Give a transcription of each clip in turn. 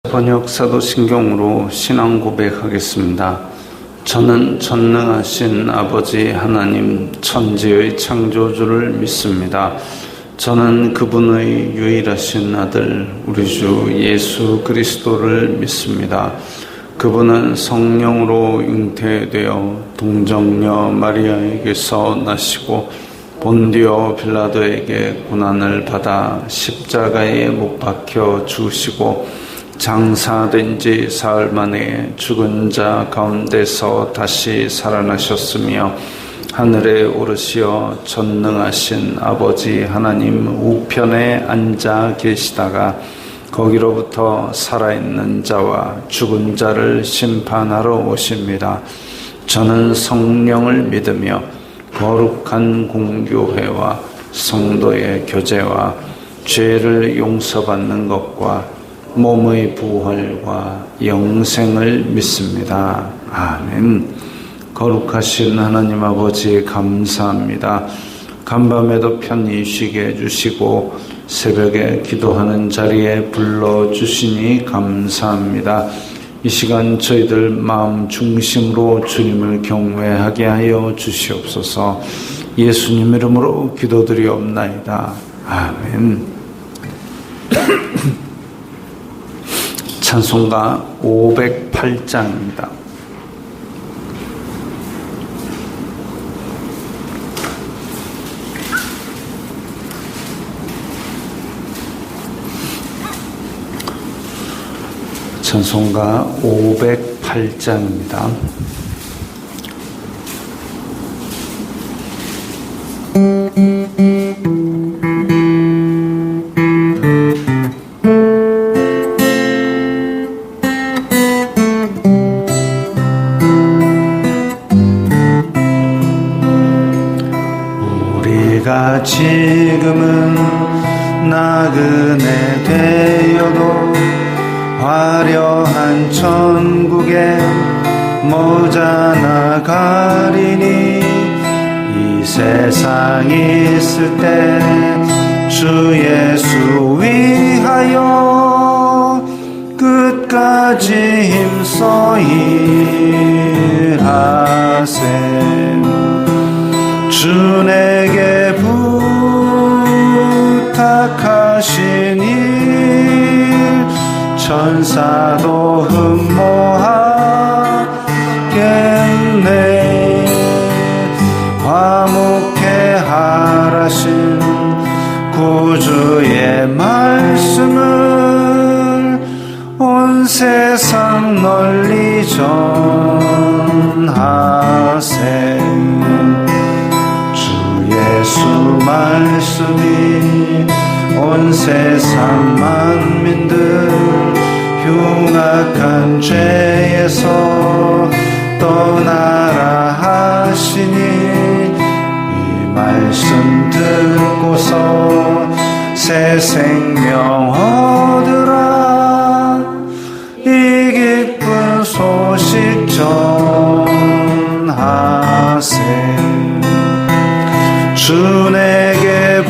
번역 사도신경으로 신앙 고백하겠습니다. 저는 전능하신 아버지 하나님 천지의 창조주를 믿습니다. 저는 그분의 유일하신 아들 우리 주 예수 그리스도를 믿습니다. 그분은 성령으로 잉태되어 동정녀 마리아에게서 나시고 본디오 빌라도에게 고난을 받아 십자가에 못 박혀 죽으시고 장사된 지 사흘 만에 죽은 자 가운데서 다시 살아나셨으며 하늘에 오르시어 전능하신 아버지 하나님 우편에 앉아 계시다가 거기로부터 살아있는 자와 죽은 자를 심판하러 오십니다. 저는 성령을 믿으며 거룩한 공교회와 성도의 교제와 죄를 용서받는 것과 몸의 부활과 영생을 믿습니다. 아멘. 거룩하신 하나님 아버지 감사합니다. 간밤에도 편히 쉬게 해주시고 새벽에 기도하는 자리에 불러주시니 감사합니다. 이 시간 저희들 마음 중심으로 주님을 경외하게 하여 주시옵소서. 예수님 이름으로 기도드리옵나이다. 아멘. 찬송가 508장입니다. 찬송가 508장입니다. 우리가 지금은 나그네 되어도 화려한 천국에 모자나 가리니 이 세상 있을 때 주 예수 위하여 끝까지 힘써 일하세. 주 내게 부탁하신 일 천사도 흠모하겠네. 화목해 하라신 구주의 말씀을 온 세상 널리 전하세. 주 예수 말씀이 온 세상 만민들 흉악한 죄에서 떠나라 하시니 이 말씀 듣고서 새 생명 얻으라. 이 기쁜 소식 전하세. 주 내게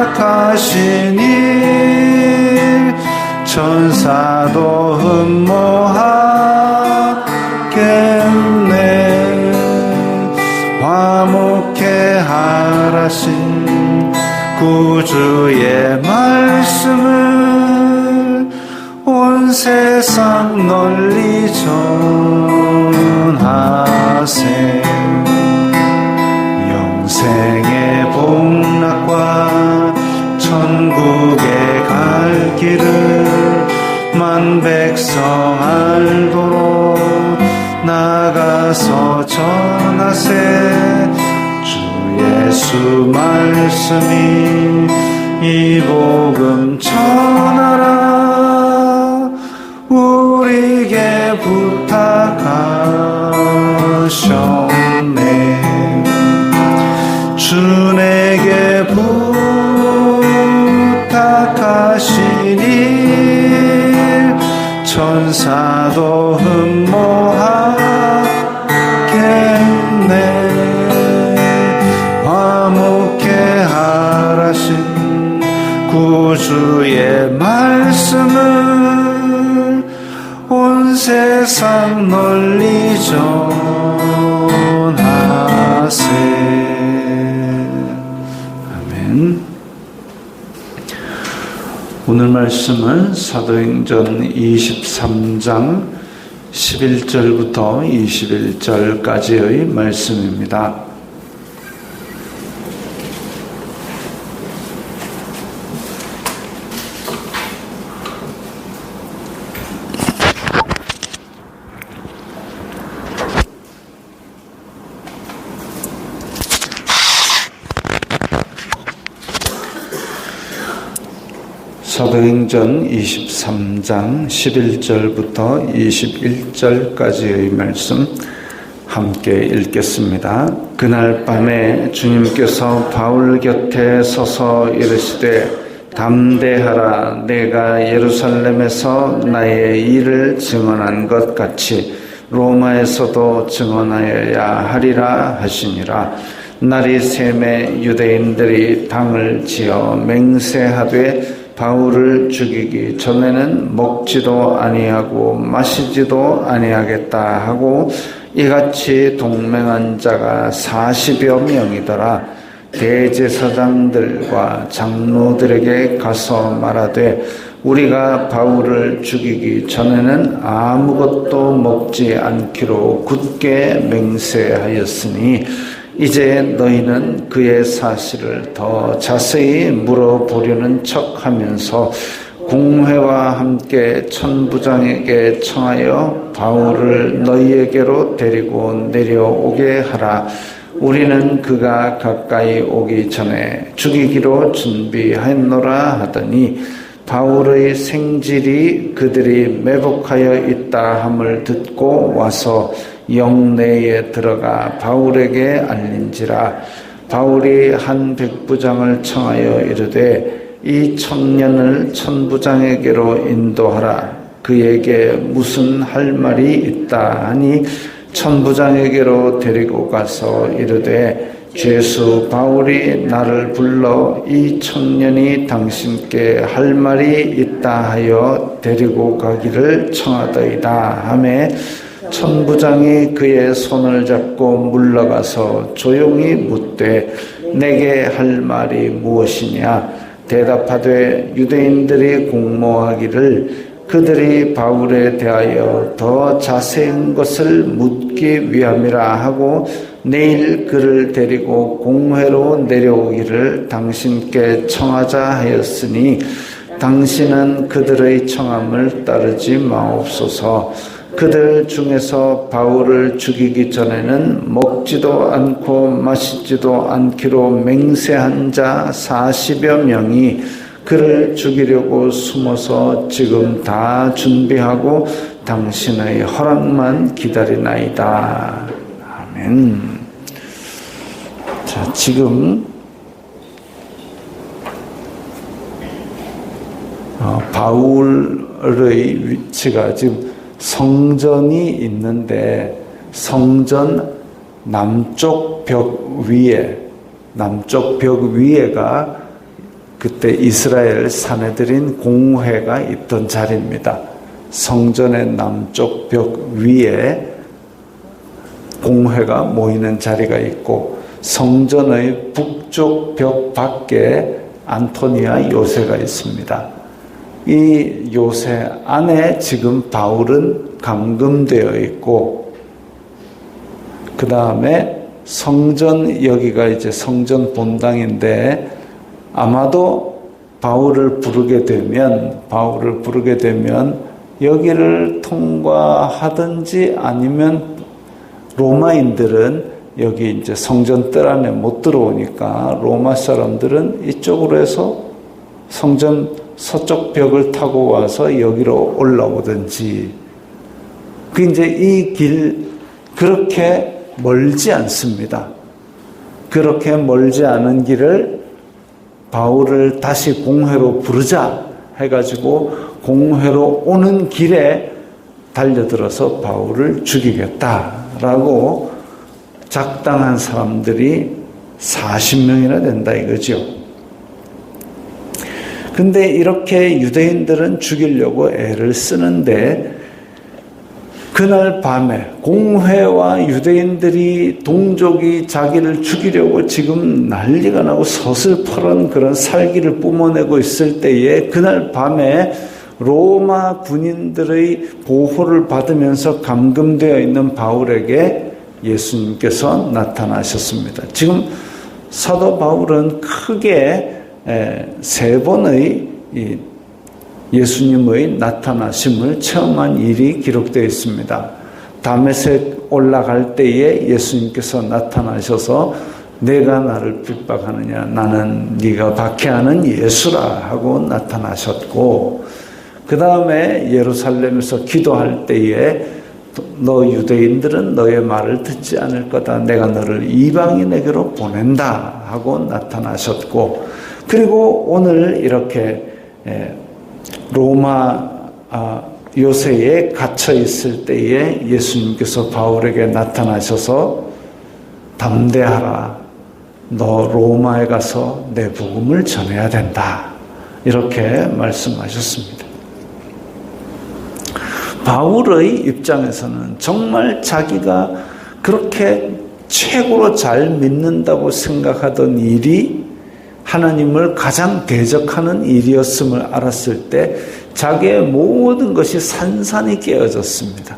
부탁하신 일 천사도 흠모하겠네. 화목해 하라신 구주의 말씀을 온 세상 널리 전하세. 영생의 복락과 천국에 갈 길을 만 백성 알도록 나가서 전하세. 주 예수 말씀이 이 복음 전하라. 우리에게 부탁하셨네. 주 내게 부탁하신 일 천사도 흠모하겠네. 화목해 하라신 구주의 말 말씀을 온 세상 널리 전하세. 아멘. 오늘 말씀은 사도행전 23장 11절부터 21절까지의 말씀입니다. 사도행전 23장 11절부터 21절까지의 말씀 함께 읽겠습니다. 그날 밤에 주님께서 바울 곁에 서서 이르시되 담대하라. 내가 예루살렘에서 나의 일을 증언한 것 같이 로마에서도 증언하여야 하리라 하시니라. 날이 새매 유대인들이 당을 지어 맹세하되 바울을 죽이기 전에는 먹지도 아니하고 마시지도 아니하겠다 하고 이같이 동맹한 자가 40여 명이더라. 대제사장들과 장로들에게 가서 말하되 우리가 바울을 죽이기 전에는 아무것도 먹지 않기로 굳게 맹세하였으니 이제 너희는 그의 사실을 더 자세히 물어보려는 척하면서 공회와 함께 천부장에게 청하여 바울을 너희에게로 데리고 내려오게 하라. 우리는 그가 가까이 오기 전에 죽이기로 준비하였노라 하더니 바울의 생질이 그들이 매복하여 있다 함을 듣고 와서 영내에 들어가 바울에게 알린지라. 바울이 한 백부장을 청하여 이르되 이 청년을 천부장에게로 인도하라. 그에게 무슨 할 말이 있다 하니 천부장에게로 데리고 가서 이르되 죄수 바울이 나를 불러 이 청년이 당신께 할 말이 있다 하여 데리고 가기를 청하더이다 하매 천부장이 그의 손을 잡고 물러가서 조용히 묻되 내게 할 말이 무엇이냐. 대답하되 유대인들이 공모하기를 그들이 바울에 대하여 더 자세한 것을 묻기 위함이라 하고 내일 그를 데리고 공회로 내려오기를 당신께 청하자 하였으니 당신은 그들의 청함을 따르지 마옵소서. 그들 중에서 바울을 죽이기 전에는 먹지도 않고 마시지도 않기로 맹세한 자 40여 명이 그를 죽이려고 숨어서 지금 다 준비하고 당신의 허락만 기다리나이다. 아멘. 자, 지금 바울의 위치가 지금 성전이 있는데 성전 남쪽 벽 위에가 그때 이스라엘 사내들인 공회가 있던 자리입니다. 성전의 남쪽 벽 위에 공회가 모이는 자리가 있고 성전의 북쪽 벽 밖에 안토니아 요새가 있습니다. 이 요새 안에 지금 바울은 감금되어 있고 그 다음에 성전 여기가 이제 성전 본당인데 아마도 바울을 부르게 되면 여기를 통과하든지 아니면 로마인들은 여기 이제 성전 뜰 안에 못 들어오니까 로마 사람들은 이쪽으로 해서 성전 서쪽 벽을 타고 와서 여기로 올라오든지 그 이제 이 길 그렇게 멀지 않습니다. 그렇게 멀지 않은 길을 바울을 다시 공회로 부르자 해가지고 공회로 오는 길에 달려들어서 바울을 죽이겠다라고 작당한 사람들이 40명이나 된다 이거죠. 근데 이렇게 유대인들은 죽이려고 애를 쓰는데 그날 밤에 공회와 유대인들이 동족이 자기를 죽이려고 지금 난리가 나고 서슬퍼런 그런 살기를 뿜어내고 있을 때에 그날 밤에 로마 군인들의 보호를 받으면서 감금되어 있는 바울에게 예수님께서 나타나셨습니다. 지금 사도 바울은 크게 세 번의 예수님의 나타나심을 체험한 일이 기록되어 있습니다. 다메섹 올라갈 때에 예수님께서 나타나셔서 내가 나를 핍박하느냐 나는 네가 박해하는 예수라 하고 나타나셨고, 그 다음에 예루살렘에서 기도할 때에 너 유대인들은 너의 말을 듣지 않을 거다. 내가 너를 이방인에게로 보낸다 하고 나타나셨고, 그리고 오늘 이렇게 로마 요새에 갇혀 있을 때에 예수님께서 바울에게 나타나셔서 담대하라. 너 로마에 가서 내 복음을 전해야 된다. 이렇게 말씀하셨습니다. 바울의 입장에서는 정말 자기가 그렇게 최고로 잘 믿는다고 생각하던 일이 하나님을 가장 대적하는 일이었음을 알았을 때 자기의 모든 것이 산산이 깨어졌습니다.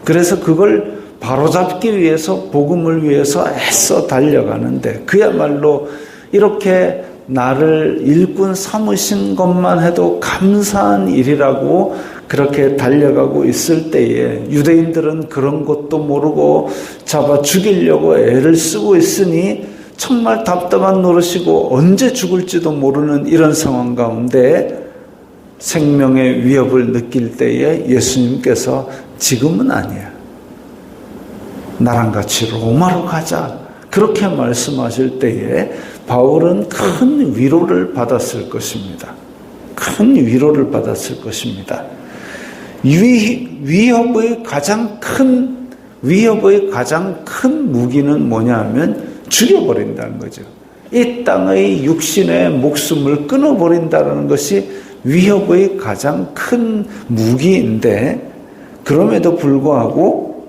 그래서 그걸 바로잡기 위해서 복음을 위해서 애써 달려가는데 그야말로 이렇게 나를 일꾼 삼으신 것만 해도 감사한 일이라고 그렇게 달려가고 있을 때에 유대인들은 그런 것도 모르고 잡아 죽이려고 애를 쓰고 있으니 정말 답답한 노릇이고 언제 죽을지도 모르는 이런 상황 가운데 생명의 위협을 느낄 때에 예수님께서 지금은 아니야. 나랑 같이 로마로 가자. 그렇게 말씀하실 때에 바울은 큰 위로를 받았을 것입니다. 큰 위로를 받았을 것입니다. 위협의 가장 큰 무기는 뭐냐 하면 죽여버린다는 거죠. 이 땅의 육신의 목숨을 끊어버린다는 것이 위협의 가장 큰 무기인데, 그럼에도 불구하고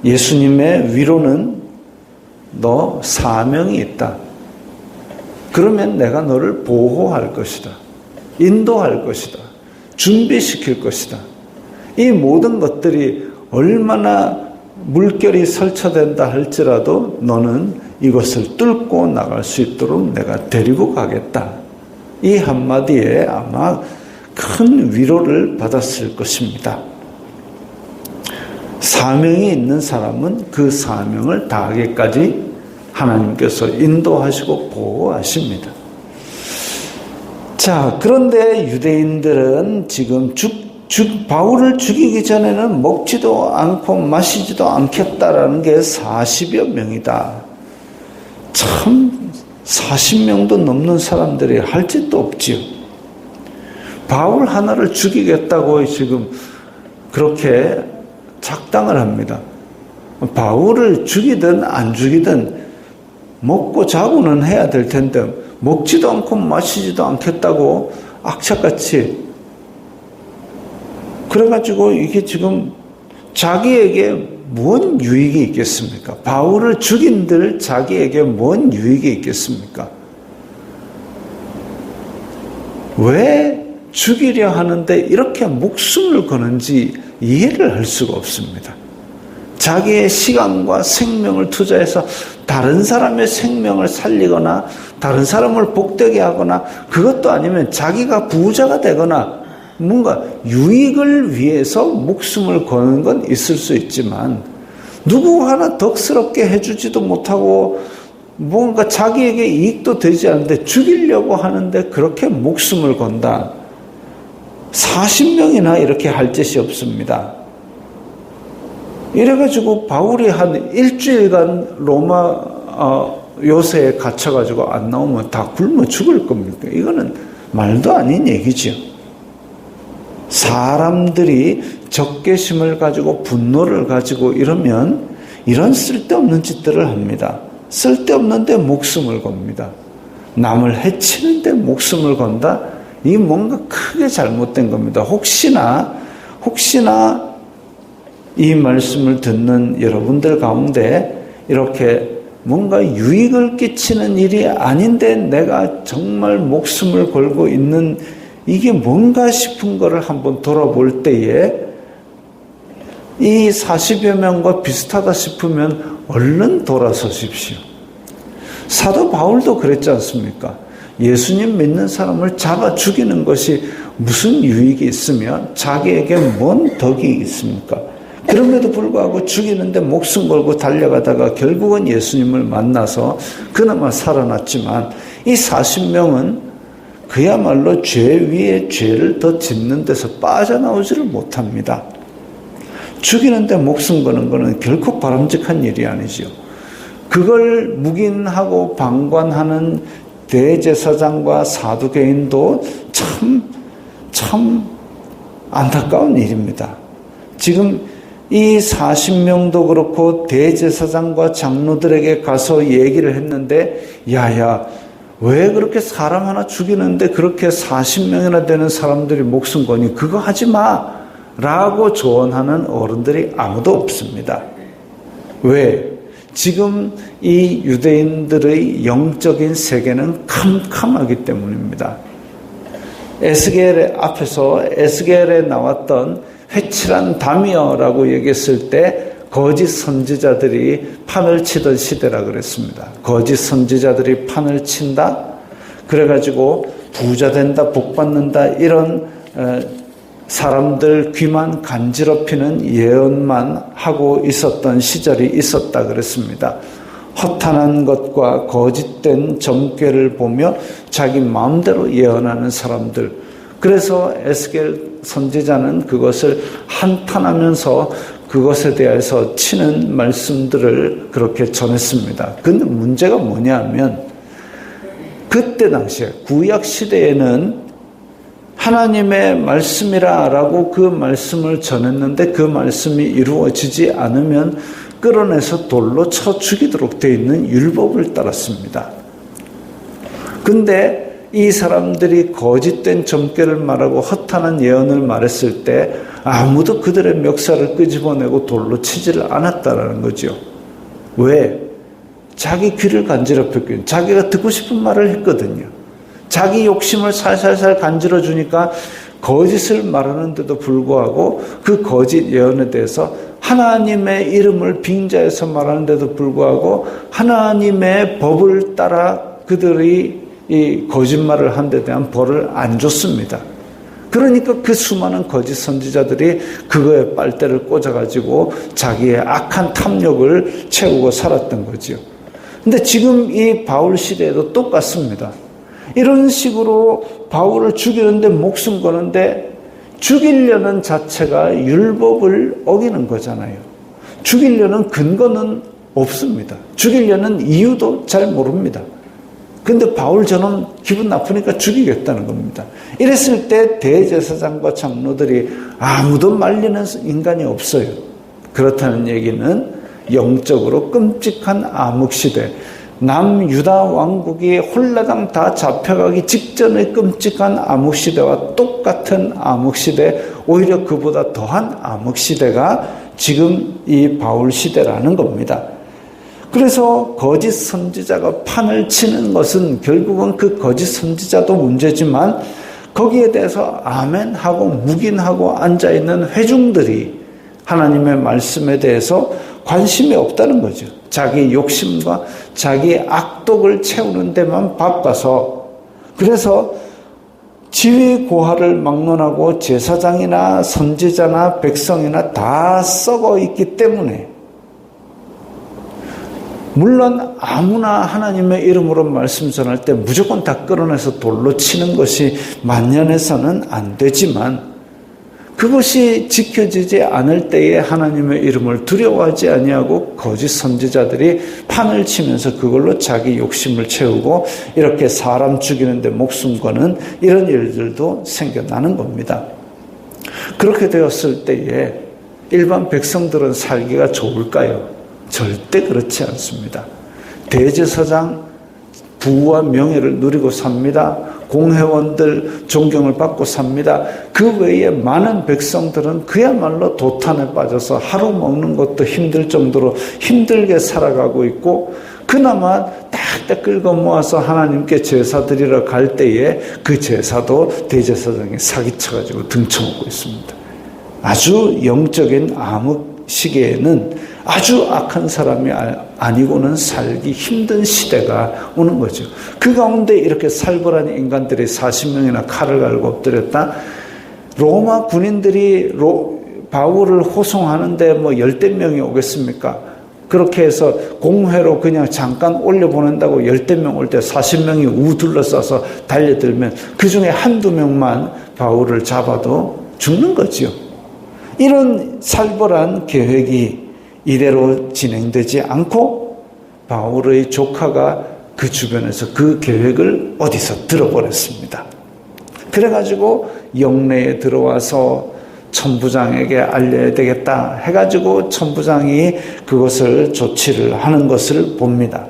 예수님의 위로는 너 사명이 있다. 그러면 내가 너를 보호할 것이다. 인도할 것이다. 준비시킬 것이다. 이 모든 것들이 얼마나 물결이 설쳐된다 할지라도 너는 이것을 뚫고 나갈 수 있도록 내가 데리고 가겠다. 이 한마디에 아마 큰 위로를 받았을 것입니다. 사명이 있는 사람은 그 사명을 다하기까지 하나님께서 인도하시고 보호하십니다. 자, 그런데 유대인들은 지금 바울을 죽이기 전에는 먹지도 않고 마시지도 않겠다라는 게 40여 명이다. 참 40명도 넘는 사람들이 할 짓도 없지요. 바울 하나를 죽이겠다고 지금 그렇게 작당을 합니다. 바울을 죽이든 안 죽이든 먹고 자고는 해야 될 텐데 먹지도 않고 마시지도 않겠다고 악착같이, 그래가지고 이게 지금 자기에게 뭔 유익이 있겠습니까? 바울을 죽인들 자기에게 뭔 유익이 있겠습니까? 왜 죽이려 하는데 이렇게 목숨을 거는지 이해를 할 수가 없습니다. 자기의 시간과 생명을 투자해서 다른 사람의 생명을 살리거나 다른 사람을 복되게 하거나, 그것도 아니면 자기가 부자가 되거나 뭔가 유익을 위해서 목숨을 거는 건 있을 수 있지만 누구 하나 덕스럽게 해주지도 못하고 뭔가 자기에게 이익도 되지 않는데 죽이려고 하는데 그렇게 목숨을 건다. 40명이나 이렇게 할 짓이 없습니다. 이래가지고 바울이 한 일주일간 로마 요새에 갇혀가지고 안 나오면 다 굶어 죽을 겁니까? 이거는 말도 아닌 얘기죠. 사람들이 적개심을 가지고 분노를 가지고 이러면 이런 쓸데없는 짓들을 합니다. 쓸데없는데 목숨을 겁니다. 남을 해치는데 목숨을 건다? 이게 뭔가 크게 잘못된 겁니다. 혹시나 이 말씀을 듣는 여러분들 가운데 이렇게 뭔가 유익을 끼치는 일이 아닌데 내가 정말 목숨을 걸고 있는 이게 뭔가 싶은 거를 한번 돌아볼 때에 이 40여 명과 비슷하다 싶으면 얼른 돌아서십시오. 사도 바울도 그랬지 않습니까? 예수님 믿는 사람을 잡아 죽이는 것이 무슨 유익이 있으며 자기에게 뭔 덕이 있습니까? 그럼에도 불구하고 죽이는데 목숨 걸고 달려가다가 결국은 예수님을 만나서 그나마 살아났지만 이 40명은 그야말로 죄 위에 죄를 더 짓는 데서 빠져나오지를 못합니다. 죽이는데 목숨 거는 것은 결코 바람직한 일이 아니죠. 그걸 묵인하고 방관하는 대제사장과 사두개인도 참 안타까운 일입니다. 지금 이 40명도 그렇고 대제사장과 장로들에게 가서 얘기를 했는데 야야 왜 그렇게 사람 하나 죽이는데 그렇게 40명이나 되는 사람들이 목숨 거니 그거 하지 마 라고 조언하는 어른들이 아무도 없습니다. 왜? 지금 이 유대인들의 영적인 세계는 캄캄하기 때문입니다. 에스겔에 나왔던 회칠한 다미어라고 얘기했을 때 거짓 선지자들이 판을 치던 시대라 그랬습니다. 거짓 선지자들이 판을 친다? 그래가지고 부자 된다, 복 받는다 이런 사람들 귀만 간지럽히는 예언만 하고 있었던 시절이 있었다 그랬습니다. 허탄한 것과 거짓된 점괘를 보며 자기 마음대로 예언하는 사람들. 그래서 에스겔 선지자는 그것을 한탄하면서 그것에 대해서 치는 말씀들을 그렇게 전했습니다. 근데 문제가 뭐냐면 그때 당시에 구약 시대에는 하나님의 말씀이라고 그 말씀을 전했는데 그 말씀이 이루어지지 않으면 끌어내서 돌로 쳐 죽이도록 되어 있는 율법을 따랐습니다. 근데 이 사람들이 거짓된 점괘를 말하고 허탄한 예언을 말했을 때 아무도 그들의 멱살을 끄집어내고 돌로 치지를 않았다라는 거죠. 왜? 자기 귀를 간지럽혔거든요. 자기가 듣고 싶은 말을 했거든요. 자기 욕심을 살살살 간지러 주니까 거짓을 말하는데도 불구하고 그 거짓 예언에 대해서 하나님의 이름을 빙자해서 말하는데도 불구하고 하나님의 법을 따라 그들이 이 거짓말을 한 데 대한 벌을 안 줬습니다. 그러니까 그 수많은 거짓 선지자들이 그거에 빨대를 꽂아가지고 자기의 악한 탐욕을 채우고 살았던 거죠. 근데 지금 이 바울 시대에도 똑같습니다. 이런 식으로 바울을 죽이는데 목숨 거는데 죽이려는 자체가 율법을 어기는 거잖아요. 죽이려는 근거는 없습니다. 죽이려는 이유도 잘 모릅니다. 근데 바울 저는 기분 나쁘니까 죽이겠다는 겁니다. 이랬을 때 대제사장과 장로들이 아무도 말리는 인간이 없어요. 그렇다는 얘기는 영적으로 끔찍한 암흑시대, 남유다 왕국이 홀라당 다 잡혀가기 직전의 끔찍한 암흑시대와 똑같은 암흑시대, 오히려 그보다 더한 암흑시대가 지금 이 바울 시대라는 겁니다. 그래서 거짓 선지자가 판을 치는 것은 결국은 그 거짓 선지자도 문제지만 거기에 대해서 아멘하고 묵인하고 앉아있는 회중들이 하나님의 말씀에 대해서 관심이 없다는 거죠. 자기 욕심과 자기 악독을 채우는 데만 바빠서. 그래서 지위 고하를 막론하고 제사장이나 선지자나 백성이나 다 썩어 있기 때문에 물론 아무나 하나님의 이름으로 말씀 전할 때 무조건 다 끌어내서 돌로 치는 것이 만연해서는 안 되지만 그것이 지켜지지 않을 때에 하나님의 이름을 두려워하지 아니하고 거짓 선지자들이 판을 치면서 그걸로 자기 욕심을 채우고 이렇게 사람 죽이는데 목숨 거는 이런 일들도 생겨나는 겁니다. 그렇게 되었을 때에 일반 백성들은 살기가 좋을까요? 절대 그렇지 않습니다. 대제사장 부와 명예를 누리고 삽니다. 공회원들 존경을 받고 sab니다. 그 외에 많은 백성들은 그야말로 도탄에 빠져서 하루 먹는 것도 힘들 정도로 힘들게 살아가고 있고, 그나마 딱딱 긁어 모아서 하나님께 제사 드리러 갈 때에 그 제사도 대제사장이 사기쳐가지고 등쳐먹고 있습니다. 아주 영적인 암흑 시기에는 아주 악한 사람이 아니고는 살기 힘든 시대가 오는 거죠. 그 가운데 이렇게 살벌한 인간들이 40명이나 칼을 갈고 엎드렸다. 로마 군인들이 바울을 호송하는데 뭐 10대 명이 오겠습니까? 그렇게 해서 공회로 그냥 잠깐 올려보낸다고 10대 명 올 때 40명이 우둘러싸서 달려들면 그 중에 한두 명만 바울을 잡아도 죽는 거죠. 이런 살벌한 계획이 이대로 진행되지 않고 바울의 조카가 그 주변에서 그 계획을 어디서 들어버렸습니다. 그래가지고 영내에 들어와서 천부장에게 알려야 되겠다 해가지고 천부장이 그것을 조치를 하는 것을 봅니다.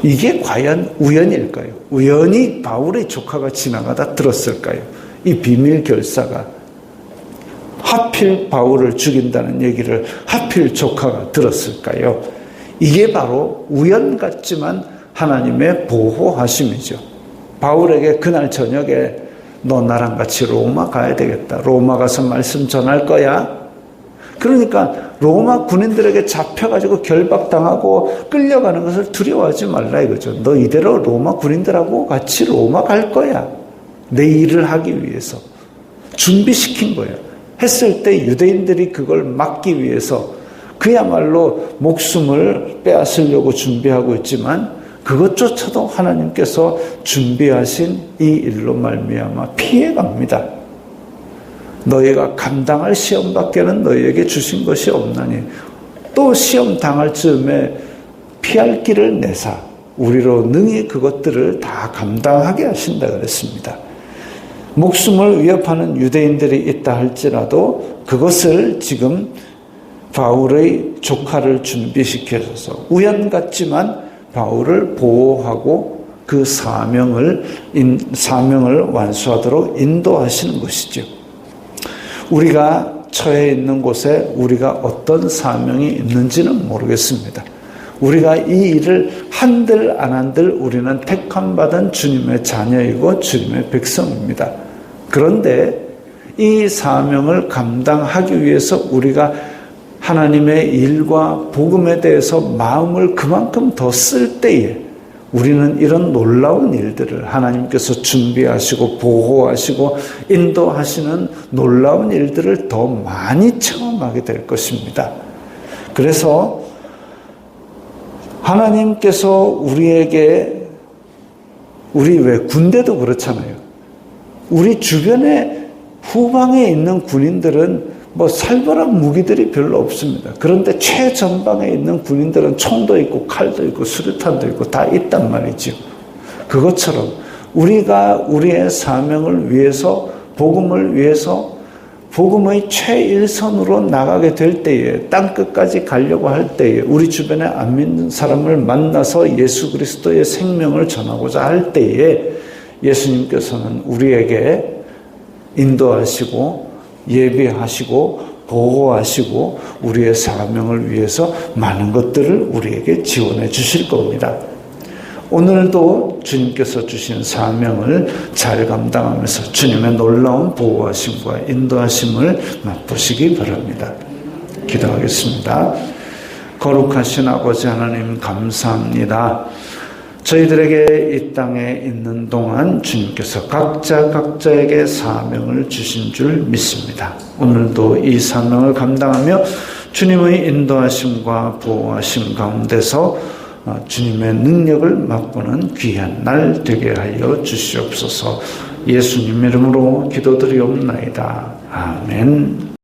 이게 과연 우연일까요? 우연히 바울의 조카가 지나가다 들었을까요? 이 비밀 결사가 하필 바울을 죽인다는 얘기를 하필 조카가 들었을까요? 이게 바로 우연 같지만 하나님의 보호하심이죠. 바울에게 그날 저녁에 너 나랑 같이 로마 가야 되겠다. 로마 가서 말씀 전할 거야. 그러니까 로마 군인들에게 잡혀가지고 결박당하고 끌려가는 것을 두려워하지 말라 이거죠. 너 이대로 로마 군인들하고 같이 로마 갈 거야. 내 일을 하기 위해서. 준비시킨 거야. 했을 때 유대인들이 그걸 막기 위해서 그야말로 목숨을 빼앗으려고 준비하고 있지만 그것조차도 하나님께서 준비하신 이 일로 말미암아 피해갑니다. 너희가 감당할 시험밖에는 너희에게 주신 것이 없나니 또 시험 당할 즈음에 피할 길을 내사 우리로 능히 그것들을 다 감당하게 하신다 그랬습니다. 목숨을 위협하는 유대인들이 있다 할지라도 그것을 지금 바울의 조카를 준비시켜서 우연 같지만 바울을 보호하고 그 사명을 완수하도록 인도하시는 것이죠. 우리가 처해 있는 곳에 우리가 어떤 사명이 있는지는 모르겠습니다. 우리가 이 일을 한들 안 한들 우리는 택함받은 주님의 자녀이고 주님의 백성입니다. 그런데 이 사명을 감당하기 위해서 우리가 하나님의 일과 복음에 대해서 마음을 그만큼 더 쓸 때에 우리는 이런 놀라운 일들을 하나님께서 준비하시고 보호하시고 인도하시는 놀라운 일들을 더 많이 체험하게 될 것입니다. 그래서 하나님께서 우리에게 우리 왜 군대도 그렇잖아요. 우리 주변에 후방에 있는 군인들은 뭐 살벌한 무기들이 별로 없습니다. 그런데 최전방에 있는 군인들은 총도 있고 칼도 있고 수류탄도 있고 다 있단 말이죠. 그것처럼 우리가 우리의 사명을 위해서 복음을 위해서 복음의 최일선으로 나가게 될 때에 땅끝까지 가려고 할 때에 우리 주변에 안 믿는 사람을 만나서 예수 그리스도의 생명을 전하고자 할 때에 예수님께서는 우리에게 인도하시고 예비하시고 보호하시고 우리의 사명을 위해서 많은 것들을 우리에게 지원해 주실 겁니다. 오늘도 주님께서 주신 사명을 잘 감당하면서 주님의 놀라운 보호하심과 인도하심을 맛보시기 바랍니다. 기도하겠습니다. 거룩하신 아버지 하나님 감사합니다. 저희들에게 이 땅에 있는 동안 주님께서 각자에게 사명을 주신 줄 믿습니다. 오늘도 이 사명을 감당하며 주님의 인도하심과 보호하심 가운데서 주님의 능력을 맛보는 귀한 날 되게 하여 주시옵소서. 예수님 이름으로 기도드리옵나이다. 아멘.